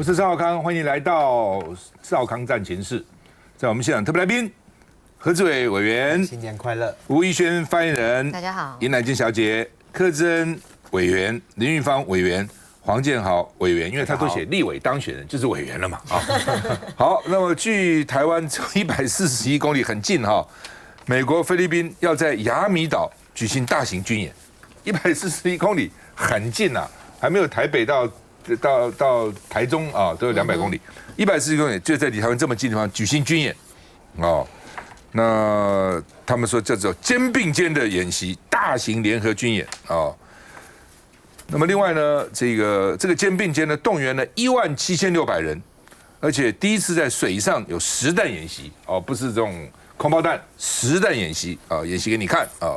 我是赵少康，欢迎来到少康战情室。在我们现场特别来宾，何志伟委员，新年快乐；吴怡轩发言人，大家好；尹乃菁小姐，柯志恩委员，林玉芳委员，黄建豪委员，因为他都写立委当选人，就是委员了嘛啊。好，那么距台湾141公里很近哈，美国、菲律宾要在亚米岛举行大型军演，141公里很近啊，还没有台北到台中啊，都有200公里，140公里就在离台湾这么近的地方举行军演，哦，那他们说叫做肩并肩的演习，大型联合军演哦。那么另外呢，这个肩并肩呢，动员了17600人，而且第一次在水上有实弹演习哦，不是这种空包弹，实弹演习啊，演习给你看啊，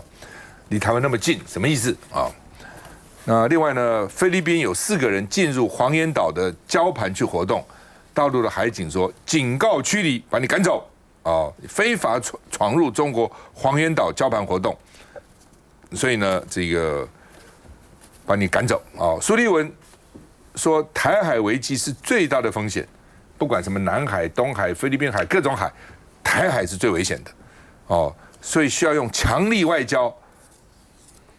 离台湾那么近，什么意思啊？那另外呢，菲律宾有4个人进入黄岩岛的礁盘去活动，大陆的海警说警告驱离，把你赶走啊，非法闯入中国黄岩岛礁盘活动，所以呢，这个把你赶走啊。苏立文说，台海危机是最大的风险，不管什么南海、东海、菲律宾海各种海，台海是最危险的哦，所以需要用强力外交，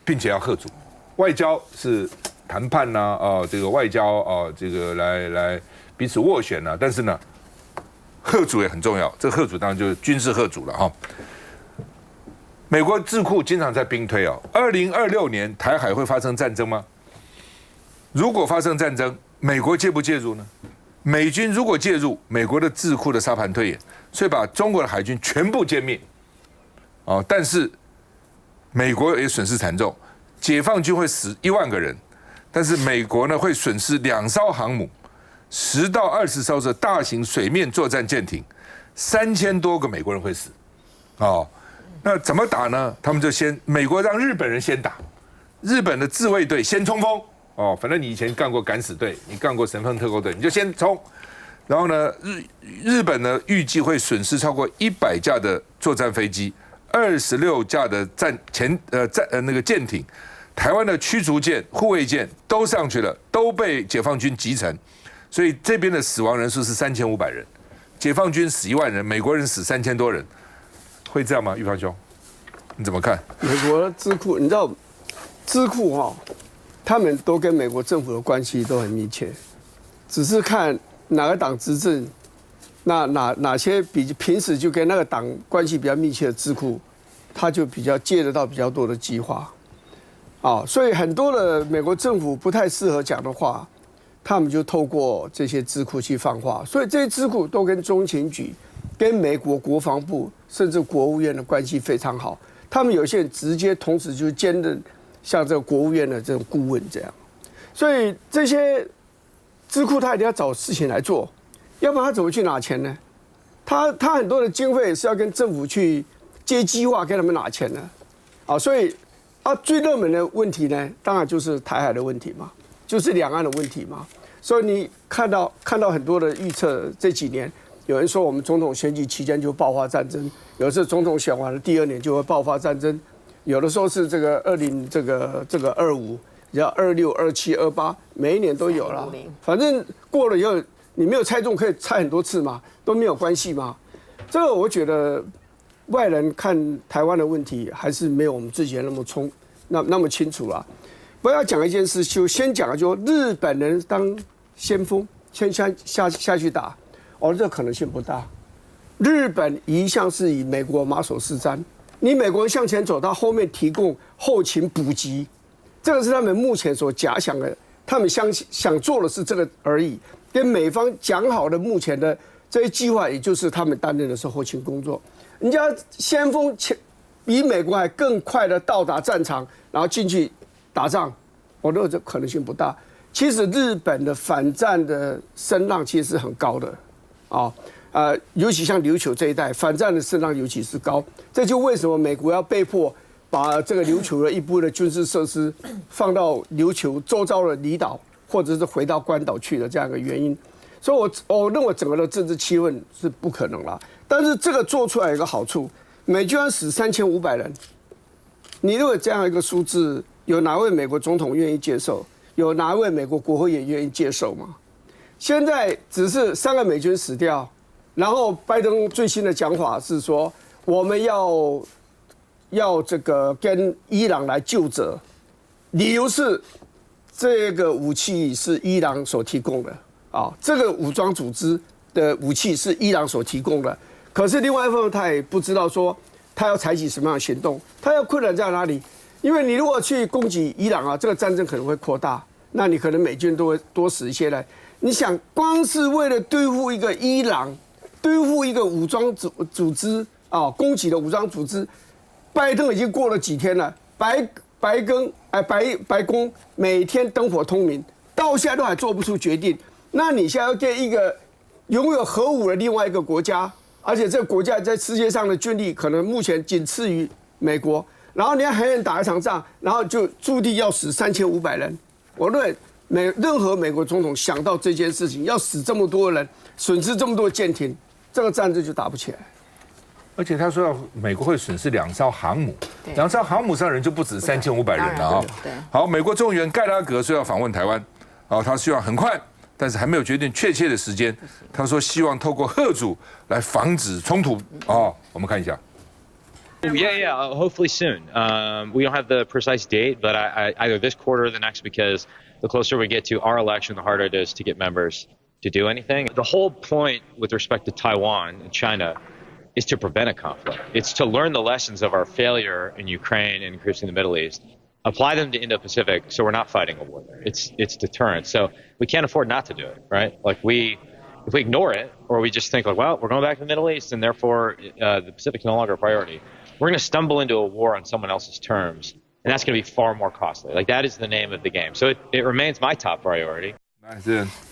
并且要嚇阻。外交是谈判呐，这个外交这个来彼此斡旋呐，但是呢，嚇阻也很重要。这个嚇阻当然就是军事嚇阻了哈。美国智库经常在兵推2026年台海会发生战争吗？如果发生战争，美国介不介入呢？美军如果介入，美国的智库的沙盘推演，所以把中国的海军全部歼灭。但是美国也损失惨重。解放军会死1万个人，但是美国呢会损失2艘航母，10到20艘的大型水面作战舰艇，3000多个美国人会死。那怎么打呢？他们就美国让日本人先打，日本的自卫队先冲锋。反正你以前干过敢死队，你干过神风特攻队，你就先冲。然后呢，日本呢预计会损失超过100架的作战飞机。26架的那个舰艇，台湾的驱逐舰、护卫舰都上去了，都被解放军击沉，所以这边的死亡人数是3500人，解放军死1万人，美国人死3000多人，会这样吗？玉芳兄，你怎么看？美国智库，你知道智库他们都跟美国政府的关系都很密切，只是看哪个党执政。那哪些平时就跟那个党关系比较密切的智库，他就比较借得到比较多的激化，所以很多的美国政府不太适合讲的话，他们就透过这些智库去放话。所以这些智库都跟中情局、跟美国国防部甚至国务院的关系非常好。他们有些人直接同时就兼任像这个国务院的这种顾问这样。所以这些智库他一定要找事情来做。要不然他怎么去拿钱呢？他很多的经费是要跟政府去接机化，跟他们拿钱的，所以最热门的问题呢，当然就是台海的问题嘛，就是两岸的问题嘛。所以你看到很多的预测，这几年有人说我们总统选举期间就爆发战争，有的是总统选完了第2年就会爆发战争，有的时候是这个25，要26、27、28，每一年都有了，反正过了以后。你没有猜中，可以猜很多次嘛，都没有关系嘛。这个我觉得外人看台湾的问题，还是没有我们之前那么清楚啦。我要讲一件事，就先讲就日本人当先锋，先下去打，这可能性不大。日本一向是以美国马首是瞻，你美国人向前走，他后面提供后勤补给，这个是他们目前所假想的，他们想做的是这个而已。跟美方讲好的目前的这些计划，也就是他们担任的是后勤工作。人家先锋比美国还更快的到达战场，然后进去打仗，我认为这可能性不大。其实日本的反战的声浪其实是很高的，尤其像琉球这一带，反战的声浪尤其是高。这就为什么美国要被迫把这个琉球的一部分的军事设施放到琉球周遭的离岛。或者是回到关岛去的这样一个原因，所以我认为整个的政治气氛是不可能啦。但是这个做出来有一个好处，美军死3500人，你认为这样一个数字，有哪位美国总统愿意接受？有哪位美国国会也愿意接受吗？现在只是3个美军死掉，然后拜登最新的讲法是说，我们要这个跟伊朗来就责，理由是这个武器是伊朗所提供的啊，这个武装组织的武器是伊朗所提供的。可是另外一方面，他也不知道说他要采取什么样的行动，他要困难在哪里？因为你如果去攻击伊朗啊，这个战争可能会扩大，那你可能美军都会多死一些人。你想，光是为了对付一个伊朗，对付一个武装组织啊，攻击的武装组织，拜登已经过了几天了，白宫每天灯火通明，到现在都还做不出决定。那你现在要跟一个拥有核武的另外一个国家，而且这个国家在世界上的军力可能目前仅次于美国，然后你要狠狠打一场仗，然后就注定要死3500人。我认为任何美国总统想到这件事情，要死这么多人，损失这么多舰艇，这个战争就打不起来。而且他说美国会损失2艘航母，2艘航母上人就不止3500人了啊。好，美国众议员盖拉格说要访问台湾，啊，他希望很快，但是还没有决定确切的时间。他说希望透过嚇阻来防止冲突啊。我们看一下。Yeah, hopefully soon. We don't have the precise date, but either this quarter or the next, because the closer we get to our election, the harder it is to get members to do anything. The whole point with respect to Taiwan and China is to prevent a conflict. It's to learn the lessons of our failure in Ukraine and increasing the Middle East, apply them to Indo-Pacific, so we're not fighting a war there. It's deterrence. So we can't afford not to do it, right? Like if we ignore it, or we just think like, well, we're going back to the Middle East, and therefore the Pacific's no longer a priority, we're going to stumble into a war on someone else's terms, and that's going to be far more costly. Like that is the name of the game. So it remains my top priority.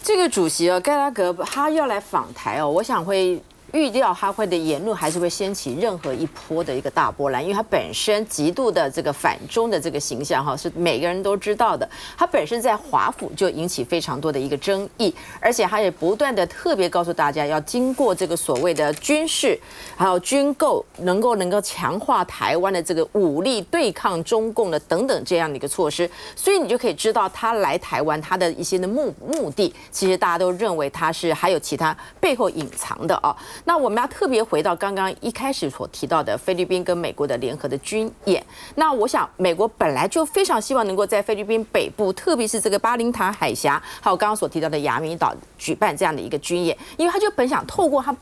这个主席盖拉格他要来访台我想会预料他会的言论还是会掀起任何一波的一个大波澜，因为他本身极度的这个反中的这个形象是每个人都知道的。他本身在华府就引起非常多的一个争议，而且他也不断的特别告诉大家，要经过这个所谓的军事还有军购，能够强化台湾的这个武力对抗中共的等等这样的一个措施。所以你就可以知道他来台湾他的一些的目的，其实大家都认为他是还有其他背后隐藏的那我们要特别回到刚刚一开始所提到的菲律宾跟美国的联合的军演。那我想，美国本来就非常希望能够在菲律宾北部，特别是这个巴林塔海峡，还有刚刚所提到的亚米岛举办这样的一个军演，因为他就本想透过他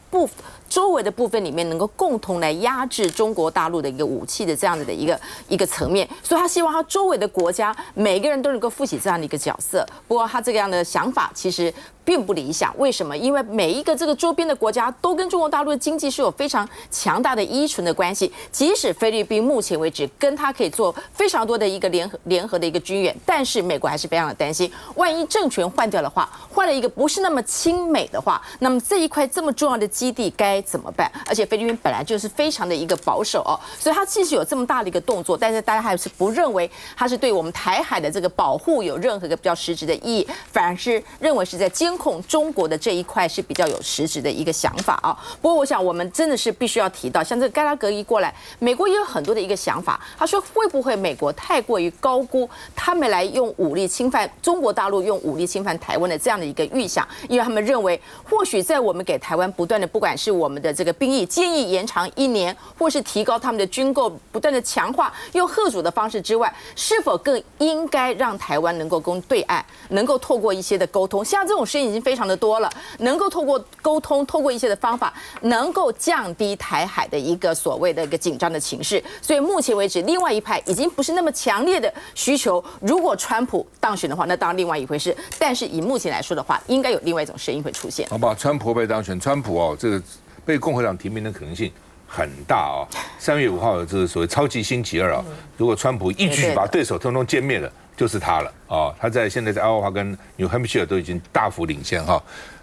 周围的部分里面，能够共同来压制中国大陆的一个武器的这样子的一个层面，所以他希望他周围的国家每个人都能够负起这样的一个角色。不过他这样的想法其实并不理想，为什么？因为每一个这个周边的国家都跟中国大陆的经济是有非常强大的依存的关系。即使菲律宾目前为止跟他可以做非常多的一个联合的一个军演，但是美国还是非常的担心，万一政权换掉的话，换了一个不是那么亲美的话，那么这一块这么重要的基地该怎么办？而且菲律宾本来就是非常的一个保守所以他即使有这么大的一个动作，但是大家还是不认为他是对我们台海的这个保护有任何一个比较实质的意义，反而是认为是在监控中国的这一块是比较有实质的一个想法不过我想我们真的是必须要提到，像这个盖拉格一过来，美国也有很多的一个想法，他说会不会美国太过于高估他们来用武力侵犯中国大陆，用武力侵犯台湾的这样的一个预想，因为他们认为或许在我们给台湾不断的，不管是我们的这个兵役建议延长1年，或是提高他们的军购不断的强化，用嚇阻的方式之外，是否更应该让台湾能够跟对岸能够透过一些的沟通，像这种事情已经非常的多了，能够透过沟通，透过一些的方法，能够降低台海的一个所谓的一个紧张的情势。所以目前为止，另外一派已经不是那么强烈的需求。如果川普当选的话，那当然另外一回事。但是以目前来说的话，应该有另外一种声音会出现。好吧，川普被当选，川普这个被共和党提名的可能性很大3月5号的这个所谓超级星期二如果川普一举把对手通通歼灭了，就是他了他现在在爱荷华跟 New Hampshire 都已经大幅领先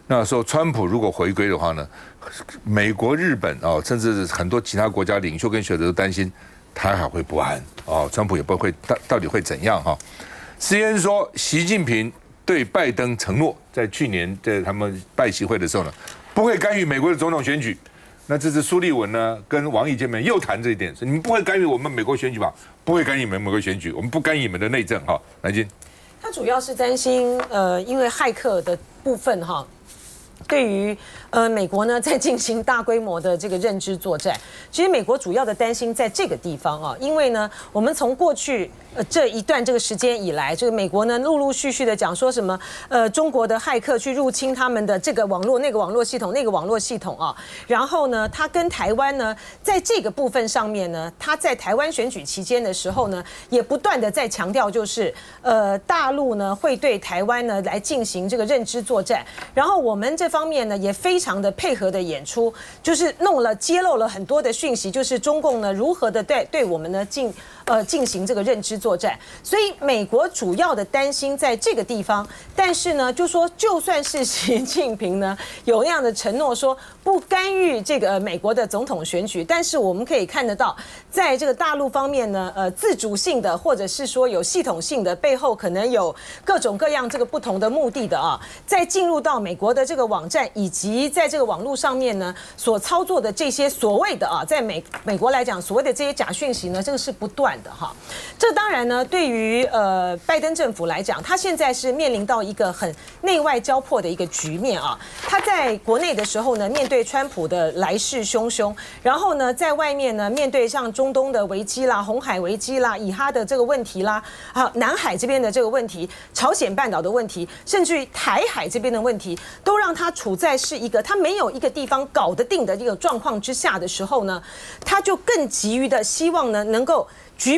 那时候川普如果回归的话呢，美国、日本甚至很多其他国家领袖跟学者都担心台海会不安川普也不会到底会怎样CNN 说，习近平对拜登承诺，在去年在他们拜习会的时候呢，不会干预美国的总统选举。那这次苏立文呢跟王毅见面又谈这一点，说你们不会干预我们美国选举吧？不会干预你们美国选举，我们不干预你们的内政来金。他主要是担心因为骇客的部分哈。对于美国呢在进行大规模的这个认知作战，其实美国主要的担心在这个地方啊，因为呢我们从过去这一段这个时间以来，这个美国呢陆陆续续的讲说什么中国的骇客去入侵他们的这个网络那个网络系统那个网络系统啊，然后呢他跟台湾呢在这个部分上面呢，他在台湾选举期间的时候呢，也不断的在强调就是大陆呢会对台湾呢来进行这个认知作战，然后我们这方面呢也非常的配合的演出，就是揭露了很多的讯息，就是中共呢如何的对我们呢进行这个认知作战，所以美国主要的担心在这个地方，但是呢就说就算是习近平呢有那样的承诺说不干预这个美国的总统选举，但是我们可以看得到，在这个大陆方面呢自主性的或者是说有系统性的背后可能有各种各样这个不同的目的的啊，在进入到美国的这个网站以及在这个网络上面呢所操作的这些所谓的啊，在美国来讲所谓的这些假讯息呢，这个是不断的哈。这当然呢，对于拜登政府来讲，他现在是面临到一个很内外交迫的一个局面啊。他在国内的时候呢，面对川普的来势汹汹，然后呢，在外面呢，面对像中东的危机啦、红海危机啦、以哈的这个问题啦，南海这边的这个问题、朝鲜半岛的问题，甚至于台海这边的问题，都让他处在是一个他没有一个地方搞得定的一个状况之下的时候呢，他就更急于的希望呢能够局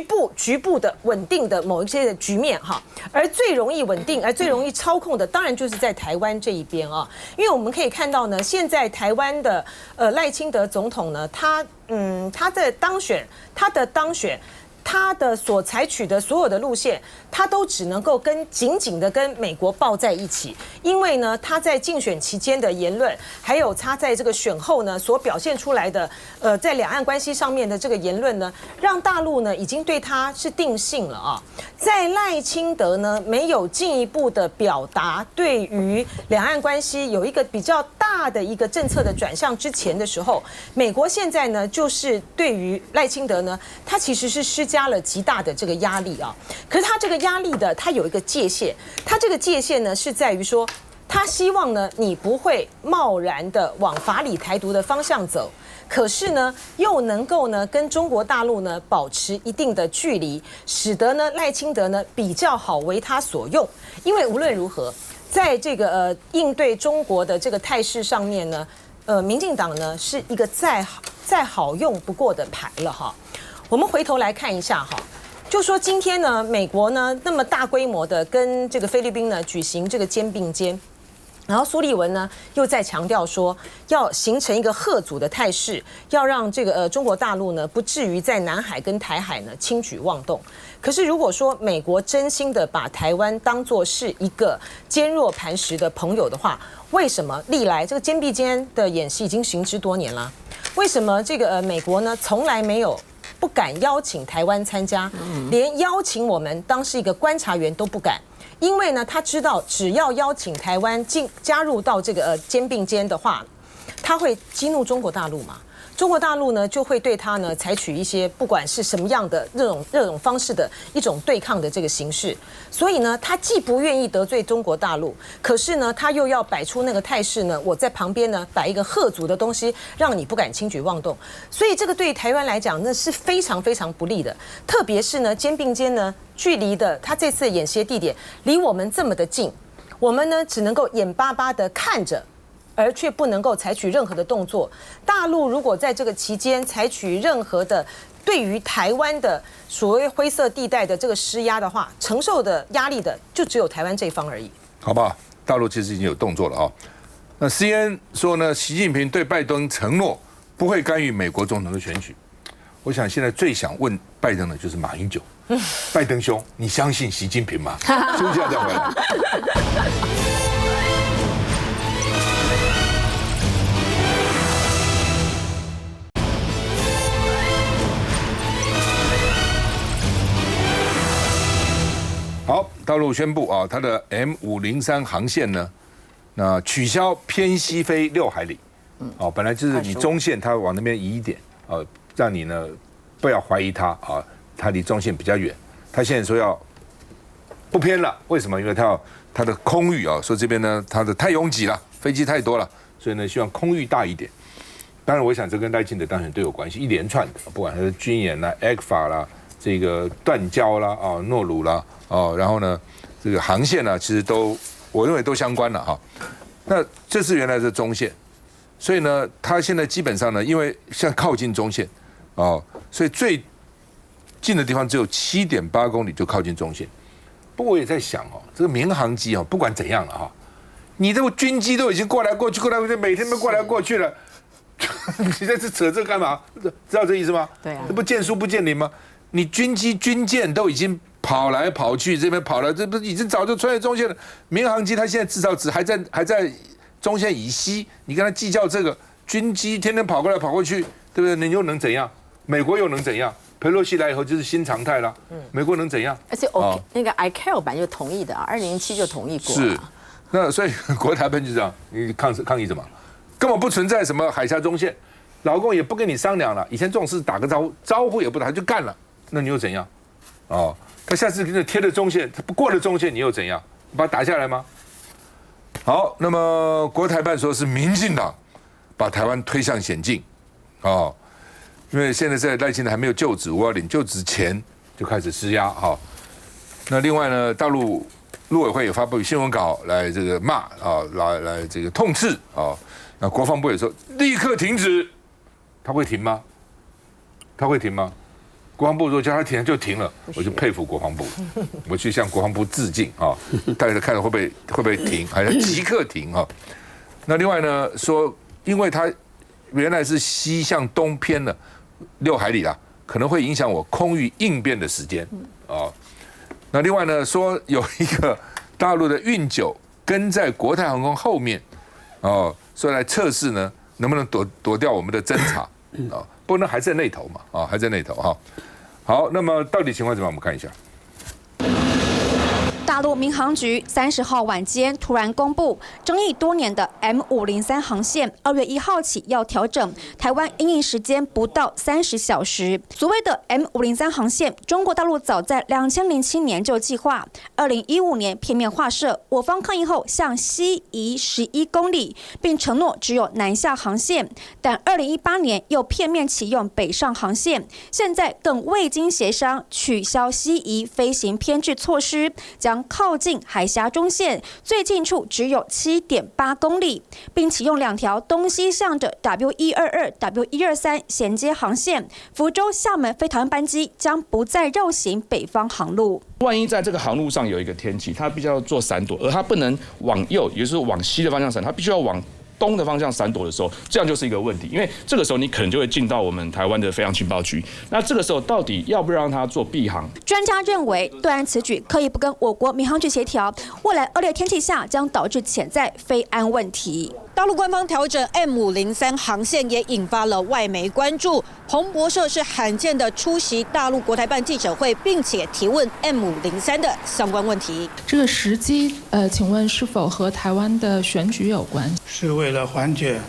部的稳定的某一些的局面哈，而最容易稳定而最容易操控的，当然就是在台湾这一边啊，因为我们可以看到呢，现在台湾的赖清德总统呢，他的当选。他的所采取的所有的路线，他都只能够紧紧的跟美国抱在一起，因为呢，他在竞选期间的言论，还有他在这个选后呢所表现出来的，在两岸关系上面的这个言论呢，让大陆呢已经对他是定性了啊。在赖清德呢没有进一步的表达对于两岸关系有一个比较大的一个政策的转向之前的时候，美国现在呢就是对于赖清德呢，他其实是施加了极大的这个压力啊。可是他这个压力的，他有一个界限，他这个界限呢是在于说，他希望呢你不会贸然的往法理台独的方向走。可是呢，又能够呢跟中国大陆呢保持一定的距离，使得呢赖清德呢比较好为他所用。因为无论如何，在这个应对中国的这个态势上面呢，民进党呢是一个再好用不过的牌了哈。我们回头来看一下哈，就说今天呢，美国呢那么大规模的跟这个菲律宾呢举行这个肩并肩。然后苏立文呢又在强调说，要形成一个嚇阻的态势，要让这个中国大陆呢不至于在南海跟台海呢轻举妄动。可是如果说美国真心的把台湾当作是一个坚若磐石的朋友的话，为什么历来这个肩并肩的演习已经行之多年了？为什么这个美国呢从来没有不敢邀请台湾参加，连邀请我们当是一个观察员都不敢？因为呢，他知道只要邀请台湾加入到这个肩并肩的话，他会激怒中国大陆嘛。中国大陆呢就会对他呢采取一些不管是什么样的这种方式的一种对抗的这个形式，所以呢，他既不愿意得罪中国大陆，可是呢，他又要摆出那个态势呢，我在旁边呢摆一个嚇阻的东西，让你不敢轻举妄动。所以这个对台湾来讲，那是非常非常不利的。特别是呢，肩并肩呢，距离的他这次演习地点离我们这么的近，我们呢只能够眼巴巴的看着。而却不能够采取任何的动作。大陆如果在这个期间采取任何的对于台湾的所谓灰色地带的这个施压的话，承受的压力的就只有台湾这一方而已。好不好？大陆其实已经有动作了啊。那 CNN 说呢，习近平对拜登承诺不会干预美国总统的选举。我想现在最想问拜登的就是马英九。拜登兄，你相信习近平吗？休息一下再回来。好，大陆宣布啊，它的 M503航线呢，那取消偏西飞6海里，哦，本来就是你中线它往那边移一点，让你呢不要怀疑它啊，它离中线比较远。它现在说要不偏了。为什么？因为它的空域啊，说这边呢它的太拥挤了，飞机太多了，所以呢希望空域大一点。当然，我想这跟赖清德当选都有关系，一连串的，不管是军演啦、ECFA 啦、这个断交啦、诺鲁啦、然后呢这个航线呢，其实都我认为都相关了哈。那这是原来的中线，所以呢，它现在基本上呢，因为现在靠近中线，所以最近的地方只有7.8公里就靠近中线。不过我也在想这个民航机不管怎样了哈，你这个军机都已经过来过去，每天都过来过去了。你在这扯这干嘛？知道这意思吗？对啊，这不见树不见林吗？你军机军舰都已经跑来跑去，这边跑了，这不已经早就穿越中线了？民航机它现在至少还在中线以西，你跟他计较这个军机天天跑过来跑过去，对不对？你又能怎样？美国又能怎样？裴洛西来以后就是新常态了。美国能怎样？而且那个 ICAO 版就同意的2007就同意过了。是，那所以国台办就这样，你抗议什么？根本不存在什么海峡中线，老共也不跟你商量了。以前这种事打个招呼也不打，他就干了，那你又怎样？他下次给你贴了中线，他不过了中线，你又怎样？把他打下来吗？好，那么国台办说是民进党把台湾推向险境，因为现在在赖清德还没有就职，520就职前就开始施压那另外呢，大陆陆委会也发布新闻稿来这个骂来这个痛斥那国防部也说立刻停止，他会停吗？他会停吗？国防部如果叫他停就停了，我就佩服国防部，我去向国防部致敬大家看会不会停，还要即刻停那另外呢说，因为他原来是西向东偏了6海里啦，可能会影响我空域应变的时间那另外呢说有一个大陆的运9跟在国泰航空后面所以来测试呢能不能躲掉我们的侦察不过呢还在那头嘛还在那头好，那么到底情况怎么样？我们看一下。大陆民航局30号晚间突然公布，争议多年的 M503航线2月1号起要调整，台湾因应时间不到30小时。所谓的 M503航线，中国大陆早在2007年就计划，2015年片面划设，我方抗议后向西移11公里，并承诺只有南下航线，但2018年又片面启用北上航线，现在更未经协商取消西移飞行偏置措施，将靠近海峡中线最近处只有7.8公里，并启用2条东西向的 W122、W123 衔接航线，福州、厦门飞台湾班机将不再绕行北方航路。万一在这个航路上有一个天气，它必须要做闪躲，而它不能往右，也就是往西的方向闪，它必须要往东的方向闪躲的时候，这样就是一个问题，因为这个时候你可能就会进到我们台湾的飞航情报局。那这个时候到底要不要让它做避航？专家认为，对岸此举刻意不跟我国民航局协调，未来恶劣天气下将导致潜在飞安问题。大陆官方调整 M503航线也引发了外媒关注。彭博社是罕见的出席大陆国台办记者会，并且提问 M503的相关问题。这个时机，请问是否和台湾的选举有关？是为了缓解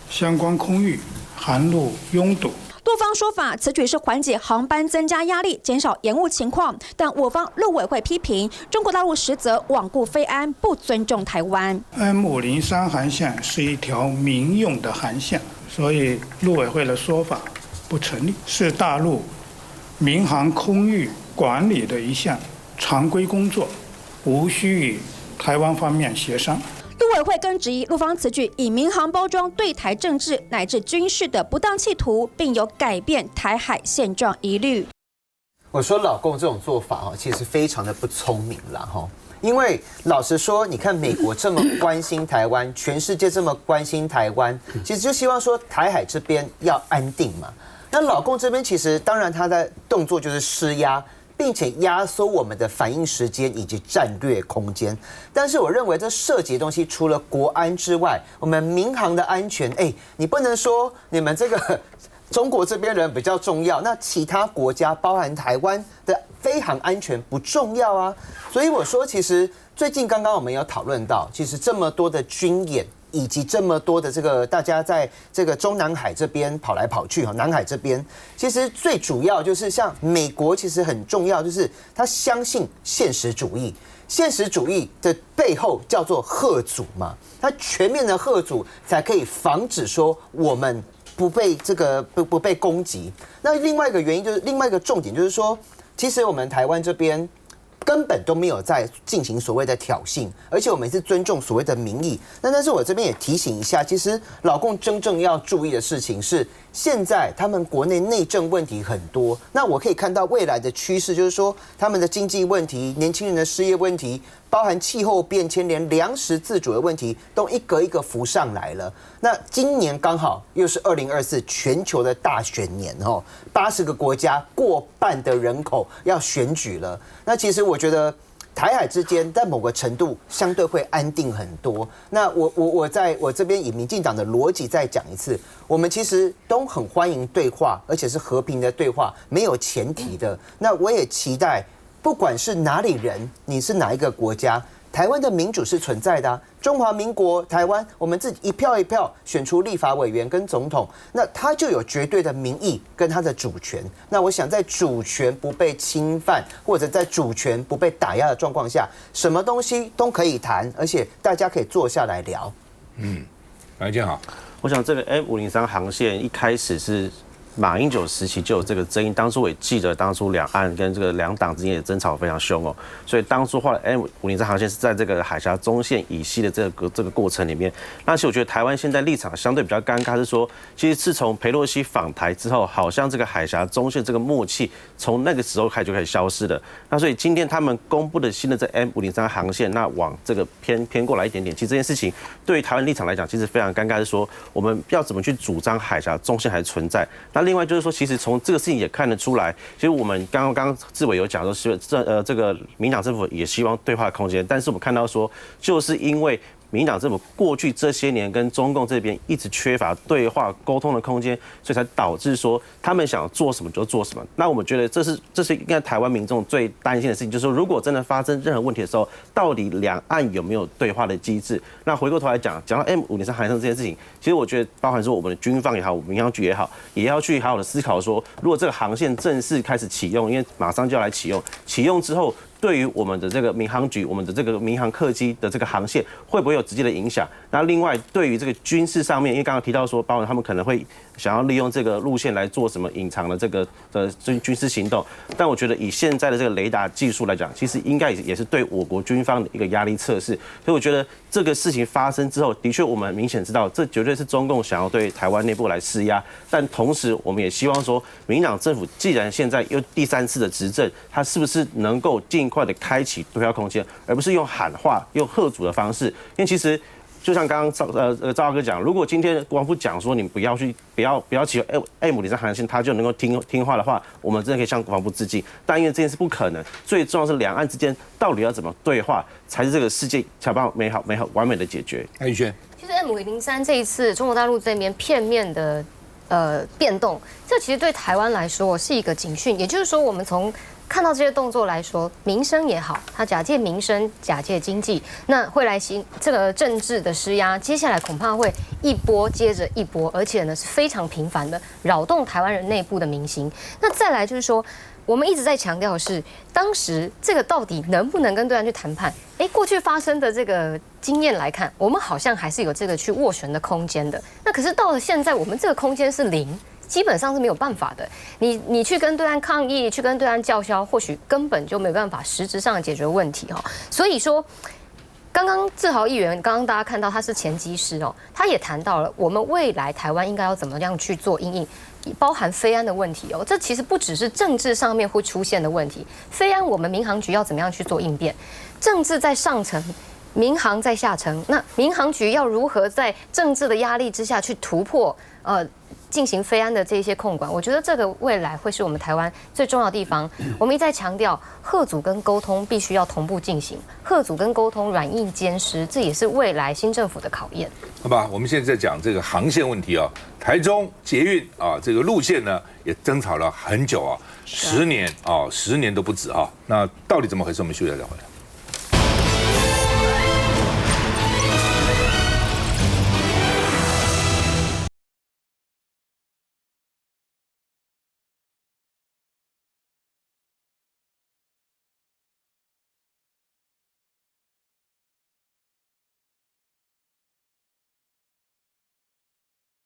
相关空域航路拥堵。多方说法，此举是缓解航班增加压力，减少延误情况。但我方陆委会批评中国大陆实则罔顾飞安，不尊重台湾。M503航线是一条民用的航线，所以陆委会的说法不成立，是大陆民航空域管理的一项常规工作，无需与台湾方面协商。陆委会更质疑陆方此举以民航包装对台政治乃至军事的不当企图，并有改变台海现状疑虑。我说老共这种做法其实非常的不聪明啦因为老实说，你看美国这么关心台湾，全世界这么关心台湾，其实就希望说台海这边要安定嘛。那老共这边其实当然他的动作就是施压，并且压缩我们的反应时间以及战略空间。但是我认为这涉及的东西，除了国安之外，我们民航的安全，你不能说你们这个中国这边人比较重要，那其他国家包含台湾的飞航安全不重要啊。所以我说，其实最近刚刚我们有讨论到，其实这么多的军演。以及这么多的这个大家在这个中南海这边跑来跑去哈，南海这边其实最主要就是像美国其实很重要，就是他相信现实主义，现实主义的背后叫做嚇阻嘛，他全面的嚇阻才可以防止说我们不被这个不被攻击。那另外一个原因就是另外一个重点就是说，其实我们台湾这边。根本都没有在进行所谓的挑衅，而且我们是尊重所谓的民意。但是我这边也提醒一下，其实老共真正要注意的事情是，现在他们国内内政问题很多。那我可以看到未来的趋势，就是说他们的经济问题、年轻人的失业问题，包含气候变迁，连粮食自主的问题都一个一个浮上来了。那今年刚好又是2024全球的大选年哦，80个国家过半的人口要选举了。那其实我觉得台海之间在某个程度相对会安定很多。那我在我这边以民进党的逻辑再讲一次，我们其实都很欢迎对话，而且是和平的对话，没有前提的。那我也期待，不管是哪里人，你是哪一个国家。台湾的民主是存在的啊，中华民国台湾，我们自己一票一票选出立法委员跟总统，那他就有绝对的民意跟他的主权。那我想在主权不被侵犯，或者在主权不被打压的状况下，什么东西都可以谈，而且大家可以坐下来聊。白建好，我想这个 M503航线一开始是。马英九时期就有这个争议，当初我也记得，当初两岸跟这个两党之间也争吵非常凶哦，所以当初后来 M503航线是在这个海峡中线以西的这个过程里面。那其实我觉得台湾现在立场相对比较尴尬，是说，其实自从裴洛西访台之后，好像这个海峡中线这个默契从那个时候就开始消失了。那所以今天他们公布的新的这 M503航线，那往这个偏过来一点点，其实这件事情对于台湾立场来讲，其实非常尴尬，是说我们要怎么去主张海峡中线还存在？那另外就是说，其实从这个事情也看得出来，其实我们刚刚志伟有讲说，是这个民进党政府也希望对话空间，但是我们看到说，就是因为民进党政府过去这些年跟中共这边一直缺乏对话沟通的空间，所以才导致说他们想做什么就做什么。那我们觉得这是应该台湾民众最担心的事情，就是说如果真的发生任何问题的时候，到底两岸有没有对话的机制？那回过头来讲到 M503航线这件事情，其实我觉得包含说我们的军方也好，我们民航局也好，也要去好好的思考说，如果这个航线正式开始启用，因为马上就要来启用，启用之后。对于我们的这个民航局、我们的这个民航客机的这个航线，会不会有直接的影响？那另外，对于这个军事上面，因为刚刚提到说，包括他们可能会想要利用这个路线来做什么隐藏的这个军事行动，但我觉得以现在的这个雷达技术来讲，其实应该也是对我国军方的一个压力测试。所以我觉得这个事情发生之后，的确我们明显知道，这绝对是中共想要对台湾内部来施压。但同时，我们也希望说，民进党政府既然现在又第3次的执政，他是不是能够尽快的开启对话空间，而不是用喊话、用嚇阻的方式？因为其实就像刚刚赵大哥讲，如果今天国防部讲说你不要启用 M503航线，他就能够听话的话，我们真的可以向国防部致敬。但因为这件事不可能，最重要是两岸之间到底要怎么对话，才是这个世界才办法美好完美的解决。艾宇轩，其实 M503这一次中国大陆这边片面的变动，这其实对台湾来说是一个警讯。也就是说，我们从看到这些动作来说，民生也好，他假借民生、假借经济，那会来这个政治的施压，接下来恐怕会一波接着一波，而且呢是非常频繁的扰动台湾人内部的民心。那再来就是说，我们一直在强调的是，当时这个到底能不能跟对岸去谈判？过去发生的这个经验来看，我们好像还是有这个去斡旋的空间的。那可是到了现在，我们这个空间是0。基本上是没有办法的。你去跟对岸抗议，去跟对岸叫嚣，或许根本就没有办法实质上解决问题哈。所以说，刚刚志豪议员，刚刚大家看到他是前机师哦，他也谈到了我们未来台湾应该要怎么样去做因应，包含飞安的问题哦。这其实不只是政治上面会出现的问题，飞安我们民航局要怎么样去做应变？政治在上层。民航在下层，那民航局要如何在政治的压力之下去突破进行飞安的这些控管，我觉得这个未来会是我们台湾最重要的地方。我们一再强调，贺组跟沟通必须要同步进行，贺组跟沟通软硬兼施，这也是未来新政府的考验。好吧，我们现在在讲这个航线问题啊，台中捷运啊，这个路线呢也争吵了很久啊，10年啊，10年都不止啊。那到底怎么回事？我们休息再回来。